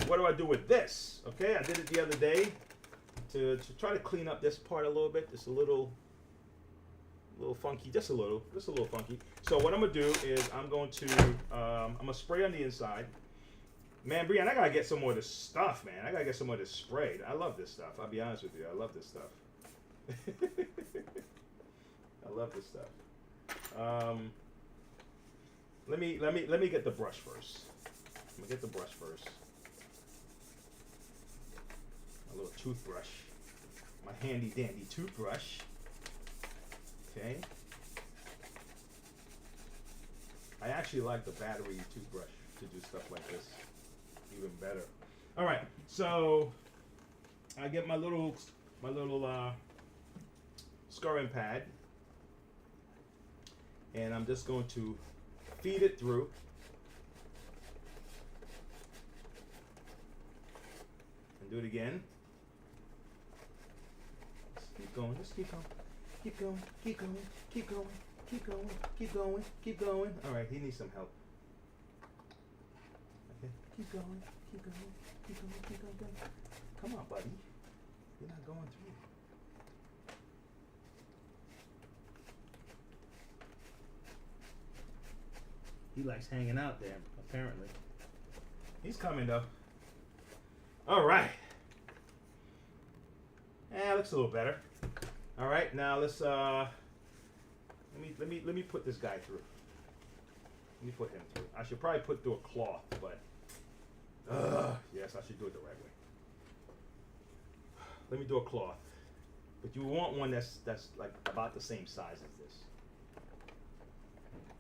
what do I do with this? Okay, I did it the other day to try to clean up this part a little bit. Just a little funky, just a little funky. So what I'm gonna do is I'm gonna spray on the inside. Man, Brian, I gotta get some more of this stuff, man. I gotta get some more of this spray. I love this stuff. I'll be honest with you. I love this stuff. I love this stuff. Let me get the brush first. I'm gonna get the brush first. A little toothbrush. My handy dandy toothbrush. Okay. I actually like the battery toothbrush to do stuff like this. Even better. All right. So I get my little scouring pad, and I'm just going to feed it through. And do it again. Just keep going. Just keep going. Keep going. Keep going. Keep going. Keep going. Keep going. Keep going. All right. He needs some help. Keep going. Keep going. Keep going. Keep going. Keep going. Come on, buddy. You're not going through. He likes hanging out there, apparently. He's coming though. All right. Looks a little better. All right, now let's let me put this guy through. Let me put him through. I should probably put through a cloth, but yes, I should do it the right way. Let me do a cloth, but you want one that's like about the same size as this.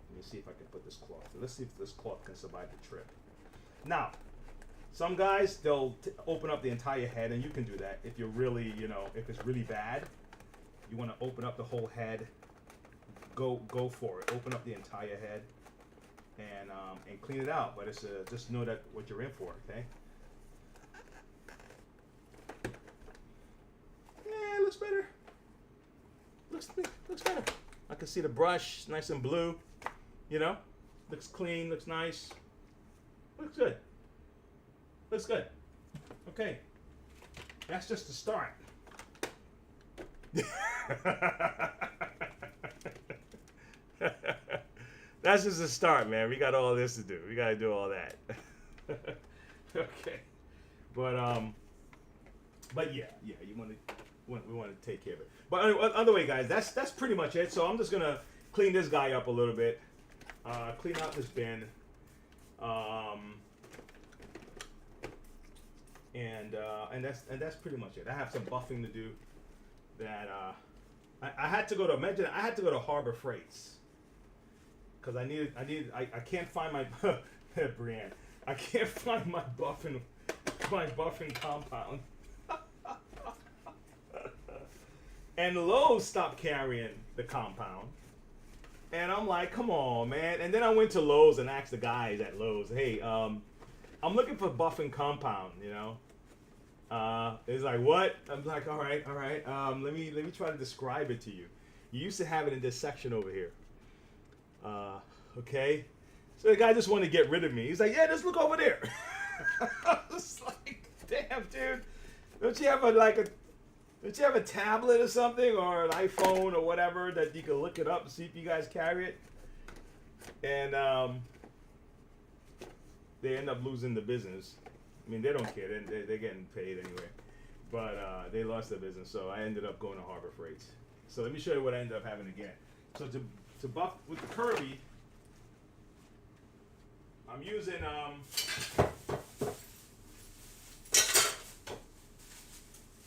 Let me see if I can put this cloth. Let's see if this cloth can survive the trip. Now, some guys, they'll open up the entire head, and you can do that if you're really, if it's really bad. You want to open up the whole head. Go for it. Open up the entire head, and clean it out. But it's just know that what you're in for, okay? Yeah, it looks better. Looks better. I can see the brush, nice and blue. Looks clean, looks nice. Looks good. Looks good. Okay. That's just the start. That's just the start, man. We got all this to do. We got to do all that. Okay. But yeah, we want to take care of it. But anyway, other way, guys, that's pretty much it. So I'm just gonna clean this guy up a little bit. Clean out this bin. And that's pretty much it. I have some buffing to do. That I had to go to Harbor Freights because I can't find my Brienne. I can't find my buffing compound. And Lowe's stopped carrying the compound. And I'm like, come on, man. And then I went to Lowe's and asked the guys at Lowe's, hey, I'm looking for buffing compound, It's like, what? I'm like, all right. Let me try to describe it to you. You used to have it in this section over here. Okay. So the guy just wanted to get rid of me. He's like, yeah, just look over there. I was like, damn, dude. Don't you have a tablet or something, or an iPhone or whatever that you can look it up and see if you guys carry it? And they end up losing the business. I mean, they don't care. They're getting paid anyway. But they lost their business, so I ended up going to Harbor Freights. So let me show you what I ended up having again. So to buff with the Kirby, I'm using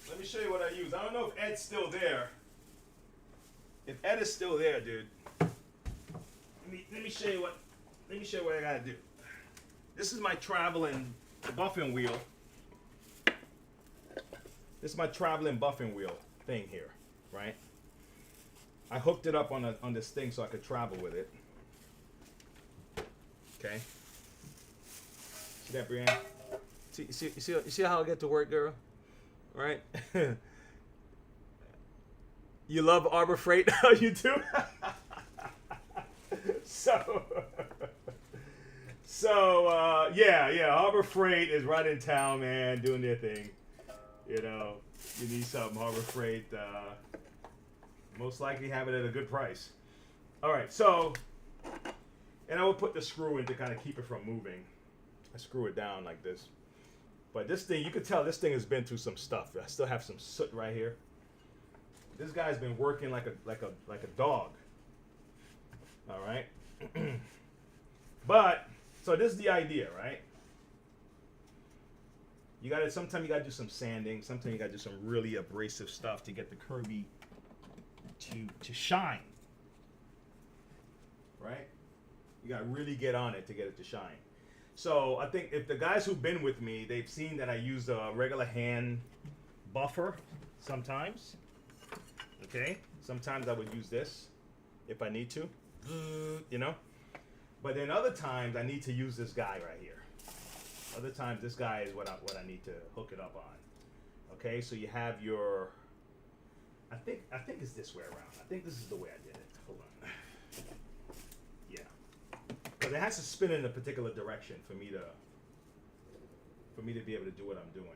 let me show you what I use. I don't know if Ed's still there. If Ed is still there, dude, let me show you what I gotta do. This is my traveling buffing wheel. This is my traveling buffing wheel thing here, right? I hooked it up on this thing so I could travel with it. Okay. See that, Brienne? See how I get to work, girl? Right? You love Harbor Freight? You do? Yeah, Harbor Freight is right in town, man, doing their thing. You need something, Harbor Freight. Most likely have it at a good price. All right, so, and I will put the screw in to kind of keep it from moving. I screw it down like this. But this thing, you can tell this thing has been through some stuff. I still have some soot right here. This guy's been working like a dog. All right. But so this is the idea, right? Sometimes you gotta do some sanding. Sometimes you gotta do some really abrasive stuff to get the Kirby to shine. Right? You gotta really get on it to get it to shine. So I think if the guys who've been with me, they've seen that I use a regular hand buffer sometimes. Okay? Sometimes I would use this if I need to. But then other times I need to use this guy right here. Other times this guy is what I need to hook it up on. Okay? So you have your I think it's this way around. I think this is the way I did it. Hold on. Yeah. Because it has to spin in a particular direction for me to for me to be able to do what I'm doing.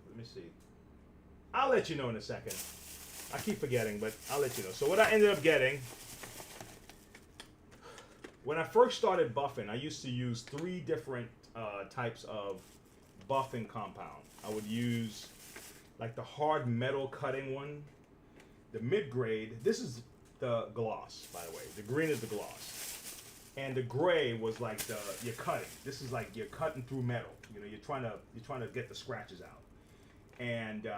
Let me see. I'll let you know in a second. I keep forgetting, but I'll let you know. So what I ended up getting, when I first started buffing, I used to use 3 different types of buffing compound. I would use like the hard metal cutting one, the mid-grade. This is the gloss, by the way. The green is the gloss, and the gray was like you're cutting. This is like you're cutting through metal. You know, you're trying to get the scratches out. And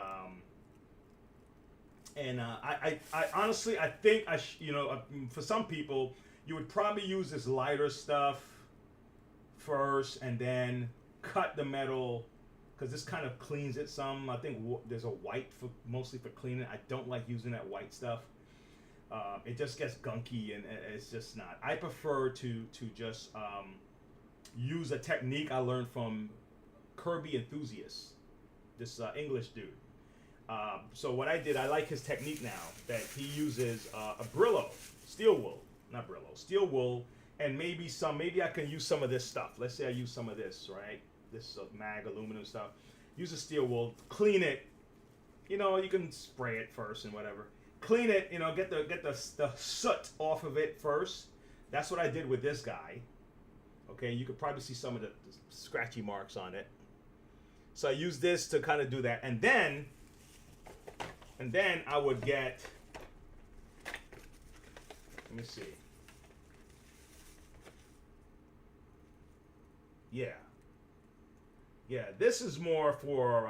I honestly, I think for some people, you would probably use this lighter stuff first, and then cut the metal, because this kind of cleans it some. I think there's a white mostly for cleaning. I don't like using that white stuff. It just gets gunky, and it's just not. I prefer to just use a technique I learned from Kirby Enthusiast, this English dude. So what I did, I like his technique now, that he uses a Brillo, steel wool, and maybe I can use some of this stuff. Let's say I use some of this, right? This mag aluminum stuff. Use a steel wool, clean it. You know, you can spray it first and whatever. Clean it, you know, get the soot off of it first. That's what I did with this guy. Okay, you could probably see some of the scratchy marks on it. So I use this to kind of do that, and then I would get. Let me see. Yeah. This is more for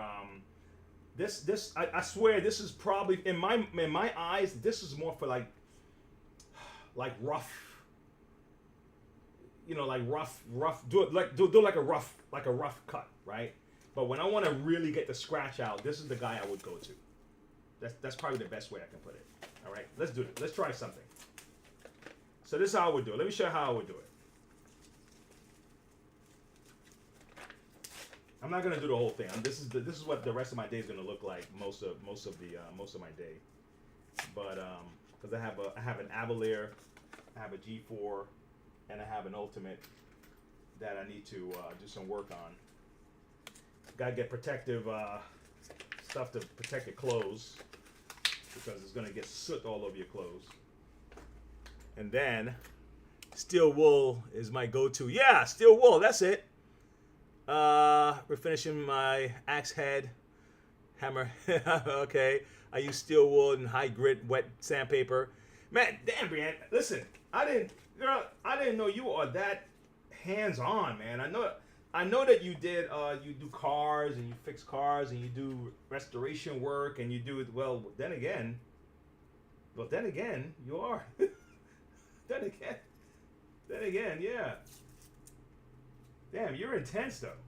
this. I swear this is probably in my eyes. This is more for like rough. You know, like rough. Do it like do like a rough cut, right? But when I want to really get the scratch out, this is the guy I would go to. That's probably the best way I can put it. All right, let's do it. Let's try something. So this is how I would do it. Let me show you how I would do it. I'm not gonna do the whole thing. This is what the rest of my day is gonna look like. Most of my day. But because I have an Avalier, I have a G4, and I have an Ultimate that I need to do some work on. Gotta get protective stuff to protect your clothes, because it's gonna get soot all over your clothes. And then steel wool is my go-to. Yeah, steel wool, that's it. We're finishing my axe head hammer. Okay, I use steel wool and high grit wet sandpaper. Man, damn, Brianne, listen, I didn't know you are that hands-on, man. I know that you do cars, and you fix cars, and you do restoration work, and you do it well. Then again, you are. then again, yeah. Damn, you're intense though.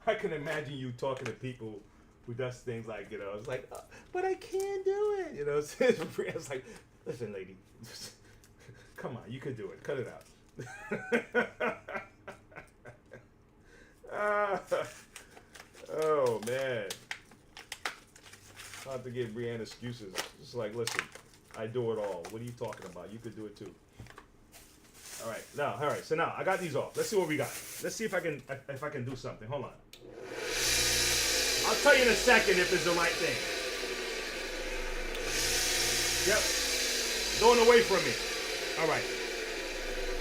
I can imagine you talking to people who does things like, you know, it's like, but I can't do it. You know, it's like, listen, lady. Come on, you can do it. Cut it out. Oh, man. I'll have to give Brianne excuses. Just like, listen, I do it all. What are you talking about? You could do it too. All right. So now I got these off. Let's see what we got. Let's see if I can do something. Hold on. I'll tell you in a second if it's the right thing. Yep. Going away from me. All right.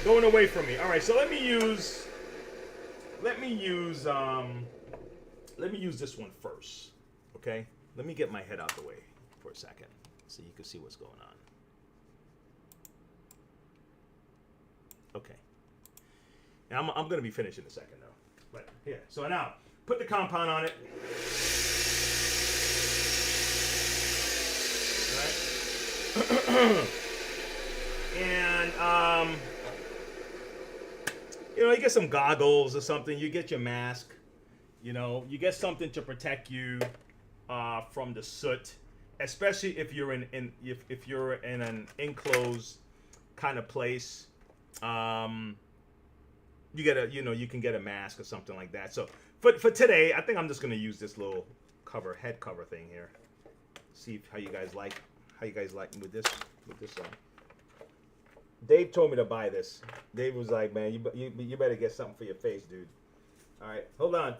Going away from me. All right. So let me use this one first. Okay. Let me get my head out the way for a second so you can see what's going on. Okay. Now I'm going to be finished in a second though. But here. So now put the compound on it. All right. And you get some goggles or something. You get your mask. You get something to protect you from the soot, especially if you're in an enclosed kind of place. You can get a mask or something like that. So for today, I think I'm just gonna use this little head cover thing here. See how you guys like with this Dave told me to buy this. Dave was like, man, you better get something for your face, dude. All right, hold on.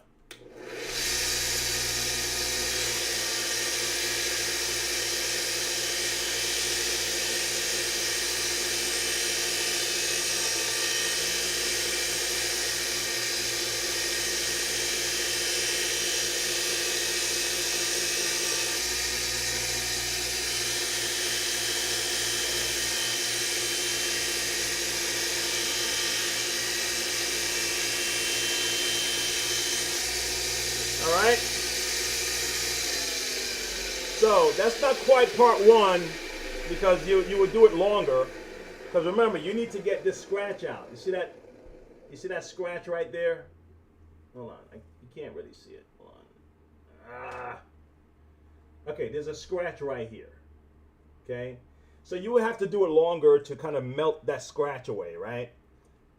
All right. So that's not quite part one because you would do it longer. Because remember, you need to get this scratch out. You see that? You see that scratch right there? Hold on. You can't really see it. Hold on. Ah. Okay, there's a scratch right here. Okay? So you would have to do it longer to kind of melt that scratch away, right?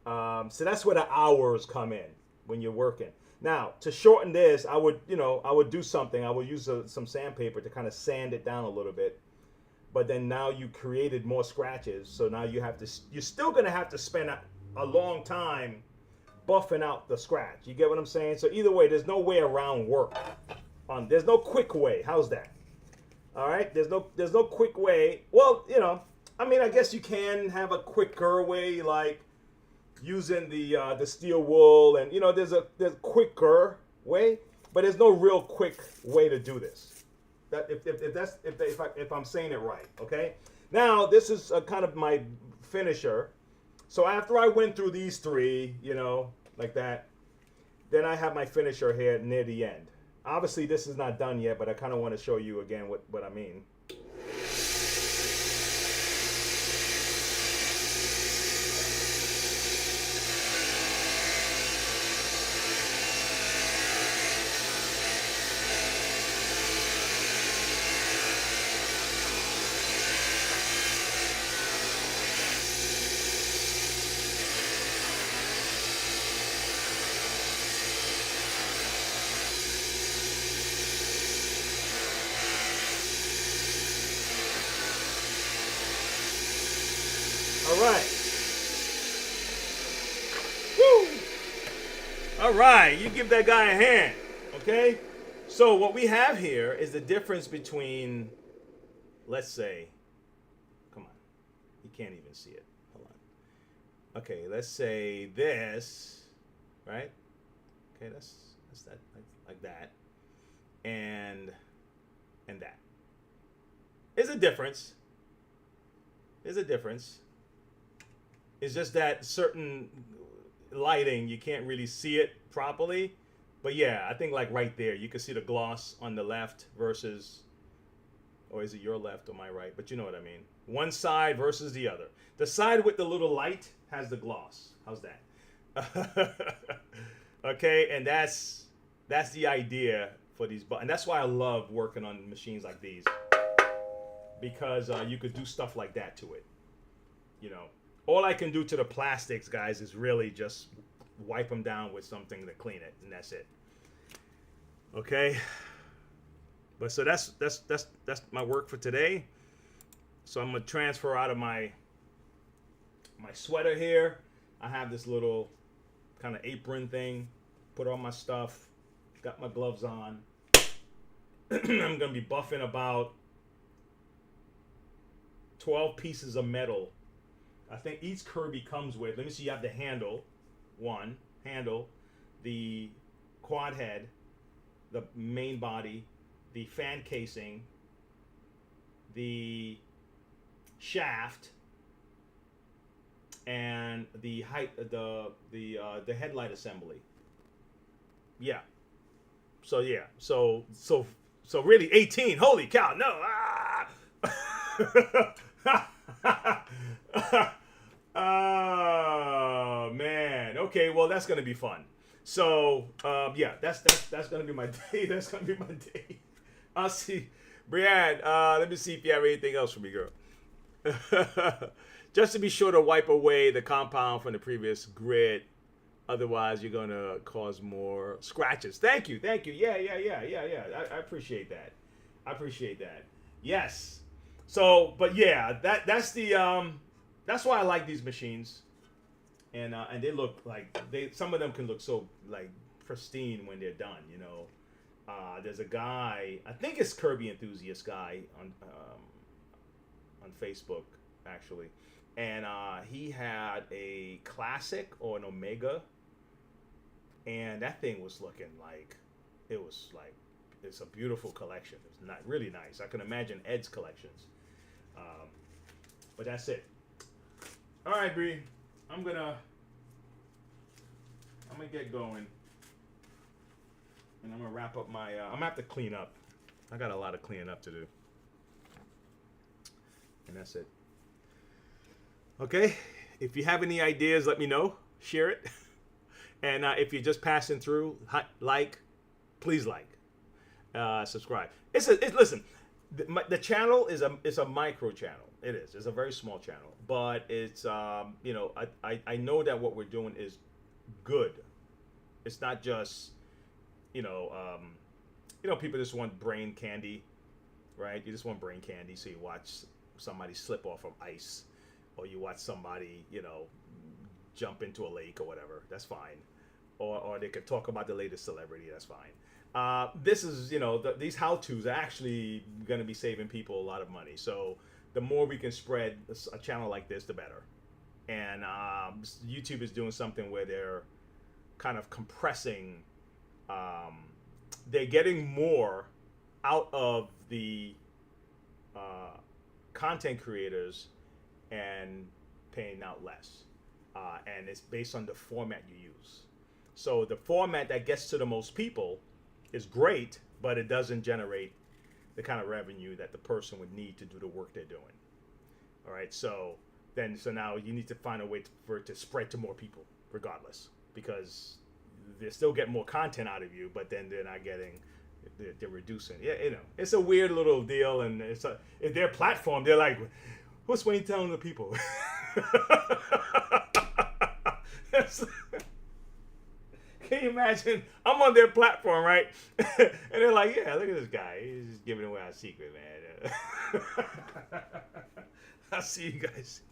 So that's where the hours come in when you're working. Now, to shorten this, I would do something. I would use some sandpaper to kind of sand it down a little bit. But then now you created more scratches, so now you're still gonna have to spend a long time buffing out the scratch. You get what I'm saying? So either way, there's no way around work. There's no quick way. How's that? All right. There's no quick way. Well, I mean, I guess you can have a quicker way, like using the steel wool, and there's a quicker way, but there's no real quick way to do this. That if I'm saying it right, okay. Now this is kind of my finisher. So after I went through these three, like that, then I have my finisher here near the end. Obviously this is not done yet, but I kind of want to show you again what I mean. All right. Woo! All right, you give that guy a hand, okay? So what we have here is the difference between, let's say, come on, you can't even see it. Hold on. Okay, let's say this, right? Okay, that's that, like that, and that. There's a difference. There's a difference. It's just that certain lighting, you can't really see it properly. But yeah, I think like right there, you can see the gloss on the left versus, or is it your left or my right? But you know what I mean. One side versus the other. The side with the little light has the gloss. How's that? Okay, and that's the idea for these buttons. And that's why I love working on machines like these. Because you could do stuff like that to it. All I can do to the plastics, guys, is really just wipe them down with something to clean it, and that's it. Okay. But so that's my work for today. So I'm gonna transfer out of my sweater here. I have this little kind of apron thing. Put all my stuff. Got my gloves on. I'm gonna be buffing about 12 pieces of metal. I think each Kirby comes with, let me see, you have the handle, the quad head, the main body, the fan casing, the shaft, and the headlight assembly. Yeah. So yeah. So really 18. Holy cow! No. Oh man. Okay. Well, that's gonna be fun. So yeah, that's gonna be my day. That's gonna be my day. I'll see, Brianne. Let me see if you have anything else for me, girl. Just to be sure to wipe away the compound from the previous grid. Otherwise, you're gonna cause more scratches. Thank you. Yeah. I appreciate that. Yes. So, but yeah, that's the that's why I like these machines, and they look like some of them can look so like pristine when they're done. You know, there's a guy, I think it's Kirby Enthusiast guy on Facebook actually, and he had a classic or an Omega, and that thing was looking like it's a beautiful collection. It's not really nice. I can imagine Ed's collections, but that's it. All right, Bree, I'm gonna get going, and I'm gonna wrap up my. I'm gonna have to clean up. I got a lot of cleaning up to do, and that's it. Okay, if you have any ideas, let me know. Share it, and if you're just passing through, please subscribe. Listen. The channel is a micro channel. It is. It's a very small channel, but it's I know that what we're doing is good. It's not just people just want brain candy, right? You just want brain candy, so you watch somebody slip off of ice, or you watch somebody jump into a lake or whatever. That's fine, or they could talk about the latest celebrity. That's fine. This is, these how-tos are actually going to be saving people a lot of money. So the more we can spread a channel like this, the better. And YouTube is doing something where they're kind of compressing. They're getting more out of the content creators and paying out less. And it's based on the format you use. So the format that gets to the most people is great, but it doesn't generate the kind of revenue that the person would need to do the work they're doing. All right, so now you need to find a way for it to spread to more people, regardless, because they're still getting more content out of you, but then they're not getting, they're reducing. Yeah, it's a weird little deal, and it's their platform. They're like, what's Wayne telling the people? Can you imagine? I'm on their platform, right? And they're like, yeah, look at this guy. He's just giving away our secret, man. I'll see you guys.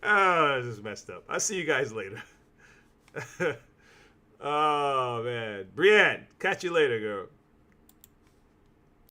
Oh, this is messed up. I'll see you guys later. Oh, man. Brienne, catch you later, girl.